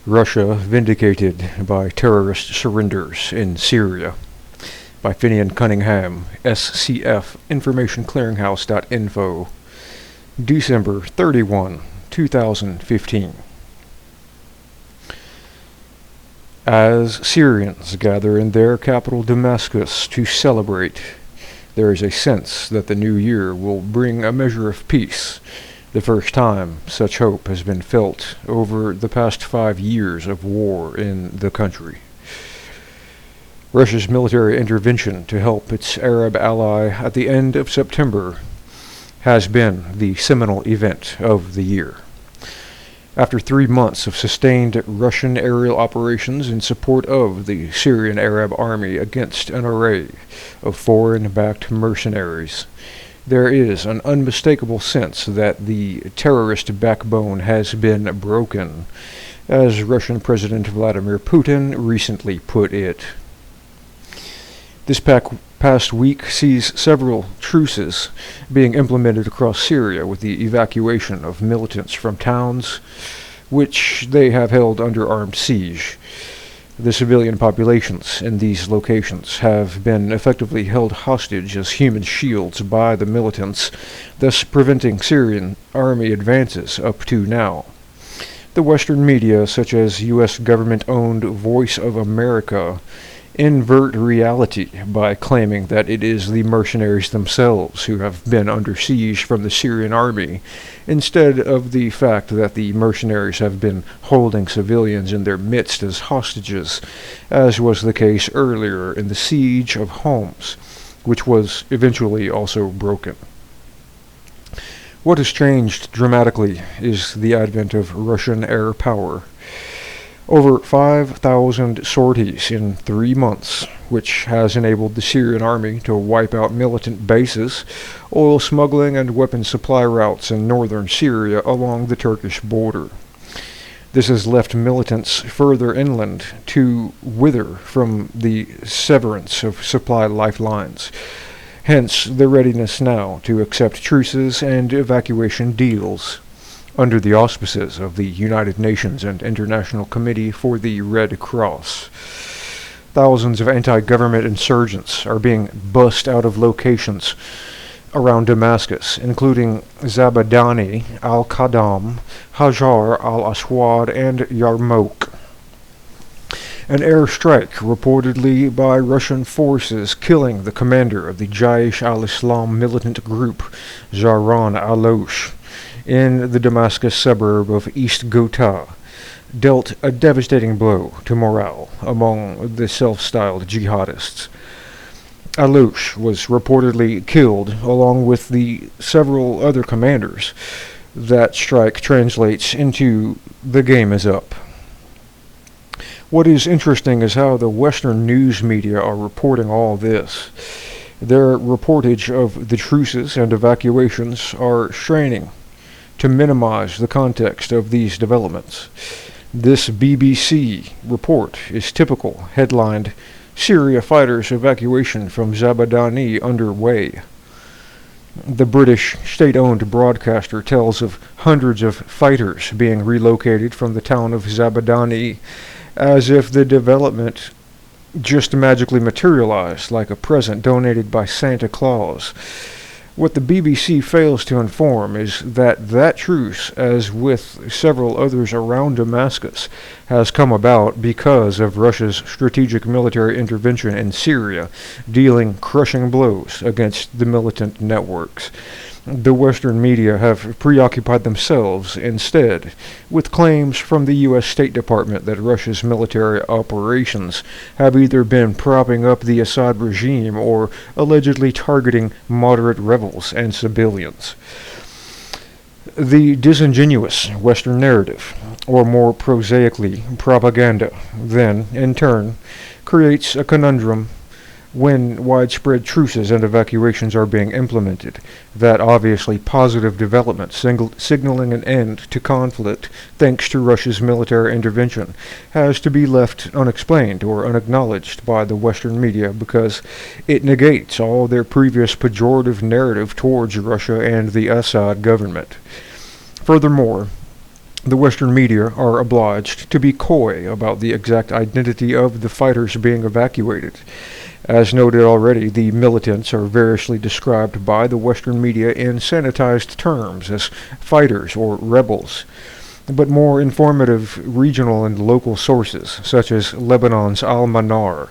Russia Vindicated by Terrorist Surrenders in Syria by Finian Cunningham, SCF Information Clearinghouse.info, December 31, 2015. As Syrians gather in their capital Damascus to celebrate, there is a sense that the new year will bring a measure of peace, the first time such hope has been felt over the past 5 years of war in the country. Russia's military intervention to help its Arab ally at the end of September has been the seminal event of the year. After 3 months of sustained Russian aerial operations in support of the Syrian Arab army against an array of foreign-backed mercenaries, there is an unmistakable sense that the terrorist backbone has been broken, as Russian President Vladimir Putin recently put it. This past week sees several truces being implemented across Syria with the evacuation of militants from towns which they have held under armed siege. The civilian populations in these locations have been effectively held hostage as human shields by the militants, thus preventing Syrian army advances up to now. The Western media, such as U.S. government-owned Voice of America, invert reality by claiming that it is the mercenaries themselves who have been under siege from the Syrian army, instead of the fact that the mercenaries have been holding civilians in their midst as hostages, as was the case earlier in the siege of Homs, which was eventually also broken. What has changed dramatically is the advent of Russian air power. Over 5,000 sorties in 3 months, which has enabled the Syrian army to wipe out militant bases, oil smuggling and weapon supply routes in northern Syria along the Turkish border. This has left militants further inland to wither from the severance of supply lifelines. Hence the readiness now to accept truces and evacuation deals under the auspices of the United Nations and International Committee for the Red Cross. Thousands of anti-government insurgents are being bussed out of locations around Damascus, including Zabadani, Al-Qadam, Hajar al-Aswad, and Yarmouk. An airstrike reportedly by Russian forces killing the commander of the Jaish al-Islam militant group, Zahran al-Losh, in the Damascus suburb of East Ghouta, dealt a devastating blow to morale among the self-styled jihadists. Al-Losh was reportedly killed along with the several other commanders. That strike translates into "the game is up." What is interesting is how the Western news media are reporting all this. Their reportage of the truces and evacuations are straining to minimize the context of these developments. This BBC report is typical, headlined, "Syria fighters' evacuation from Zabadani underway." The British state-owned broadcaster tells of hundreds of fighters being relocated from the town of Zabadani, as if the development just magically materialized like a present donated by Santa Claus. What the BBC fails to inform is that truce, as with several others around Damascus, has come about because of Russia's strategic military intervention in Syria, dealing crushing blows against the militant networks. The Western media have preoccupied themselves instead with claims from the U.S. State Department that Russia's military operations have either been propping up the Assad regime or allegedly targeting moderate rebels and civilians. The disingenuous Western narrative, or more prosaically, propaganda, then, in turn, creates a conundrum when widespread truces and evacuations are being implemented, that obviously positive development signaling an end to conflict thanks to Russia's military intervention has to be left unexplained or unacknowledged by the Western media because it negates all their previous pejorative narrative towards Russia and the Assad government. Furthermore, The Western media are obliged to be coy about the exact identity of the fighters being evacuated. As noted already, the militants are variously described by the Western media in sanitized terms as fighters or rebels. But more informative regional and local sources, such as Lebanon's Al-Manar,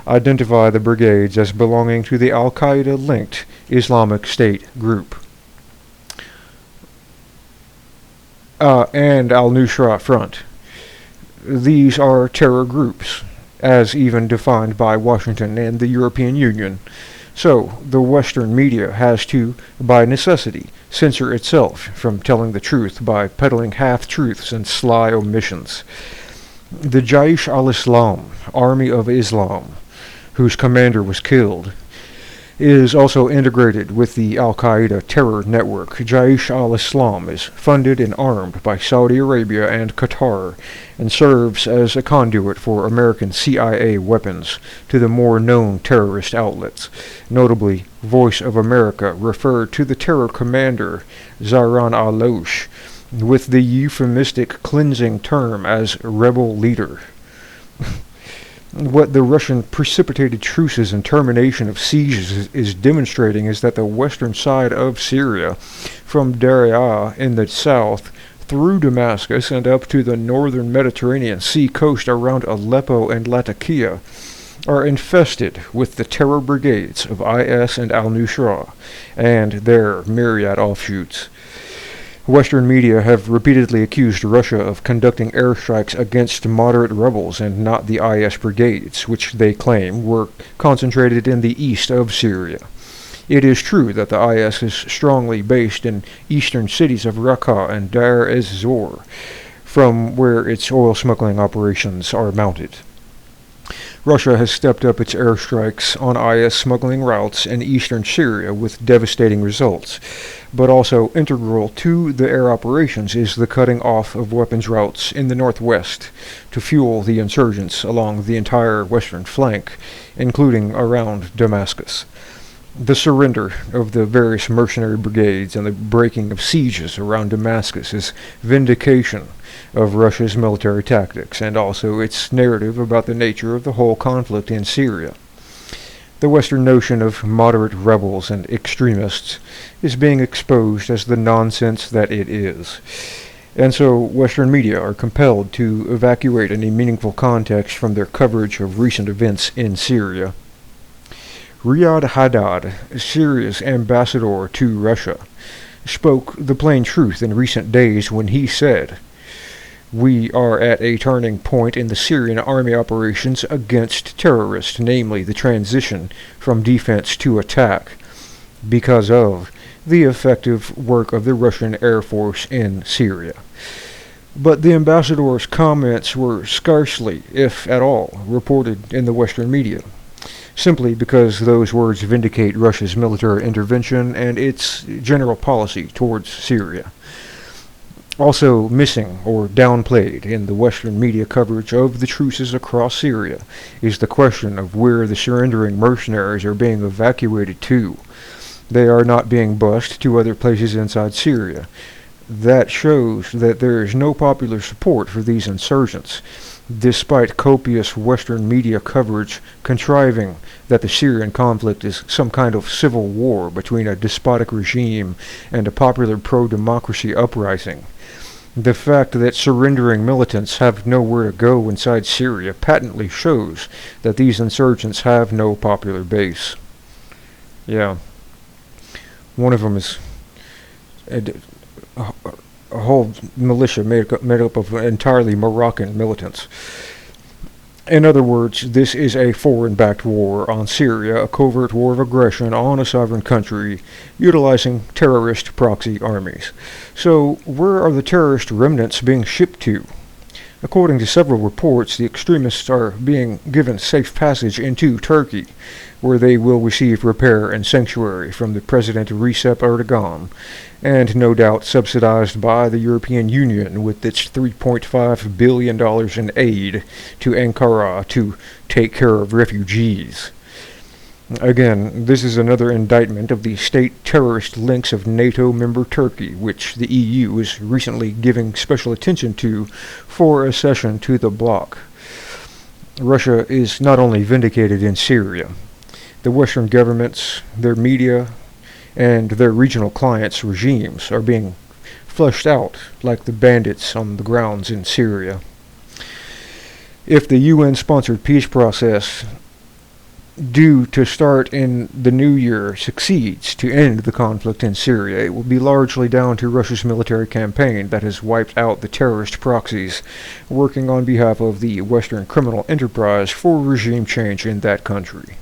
identify the brigades as belonging to the Al-Qaeda-linked Islamic State group. And Al-Nusra Front. These are terror groups, as even defined by Washington and the European Union. So, the Western media has to, by necessity, censor itself from telling the truth by peddling half-truths and sly omissions. The Jaish al-Islam, Army of Islam, whose commander was killed, is also integrated with the Al-Qaeda terror network. Jaish al-Islam is funded and armed by Saudi Arabia and Qatar, and serves as a conduit for American CIA weapons to the more known terrorist outlets. Notably, Voice of America referred to the terror commander, Zahran al-Losh, with the euphemistic cleansing term as rebel leader. What the Russian precipitated truces and termination of sieges is demonstrating is that the western side of Syria, from Daraa in the south through Damascus and up to the northern Mediterranean Sea coast around Aleppo and Latakia, are infested with the terror brigades of IS and Al-Nusra and their myriad offshoots. Western media have repeatedly accused Russia of conducting airstrikes against moderate rebels and not the IS brigades, which they claim were concentrated in the east of Syria. It is true that the IS is strongly based in eastern cities of Raqqa and Deir ez-Zor, from where its oil smuggling operations are mounted. Russia has stepped up its airstrikes on IS smuggling routes in eastern Syria with devastating results, but also integral to the air operations is the cutting off of weapons routes in the northwest to fuel the insurgents along the entire western flank, including around Damascus. The surrender of the various mercenary brigades and the breaking of sieges around Damascus is vindication of Russia's military tactics and also its narrative about the nature of the whole conflict in Syria. The Western notion of moderate rebels and extremists is being exposed as the nonsense that it is. And so Western media are compelled to evacuate any meaningful context from their coverage of recent events in Syria. Riyad Haddad, Syria's ambassador to Russia, spoke the plain truth in recent days when he said, "We are at a turning point in the Syrian army operations against terrorists, namely the transition from defense to attack, because of the effective work of the Russian Air Force in Syria." But the ambassador's comments were scarcely, if at all, reported in the Western media, simply because those words vindicate Russia's military intervention and its general policy towards Syria. Also missing or downplayed in the Western media coverage of the truces across Syria is the question of where the surrendering mercenaries are being evacuated to. They are not being bused to other places inside Syria. That shows that there is no popular support for these insurgents, despite copious Western media coverage contriving that the Syrian conflict is some kind of civil war between a despotic regime and a popular pro-democracy uprising. The fact that surrendering militants have nowhere to go inside Syria patently shows that these insurgents have no popular base. Yeah. One of them is a whole militia made up of entirely Moroccan militants. In other words, this is a foreign-backed war on Syria, a covert war of aggression on a sovereign country, utilizing terrorist proxy armies. So, where are the terrorist remnants being shipped to? According to several reports, the extremists are being given safe passage into Turkey, where they will receive repair and sanctuary from the President Recep Erdogan, and no doubt subsidized by the European Union with its $3.5 billion in aid to Ankara to take care of refugees. Again, this is another indictment of the state terrorist links of NATO member Turkey, which the EU is recently giving special attention to for accession to the bloc. Russia is not only vindicated in Syria. The Western governments, their media, and their regional clients' regimes are being flushed out like the bandits on the grounds in Syria. If the UN-sponsored peace process due to start in the new year succeeds to end the conflict in Syria, it will be largely down to Russia's military campaign that has wiped out the terrorist proxies working on behalf of the Western criminal enterprise for regime change in that country.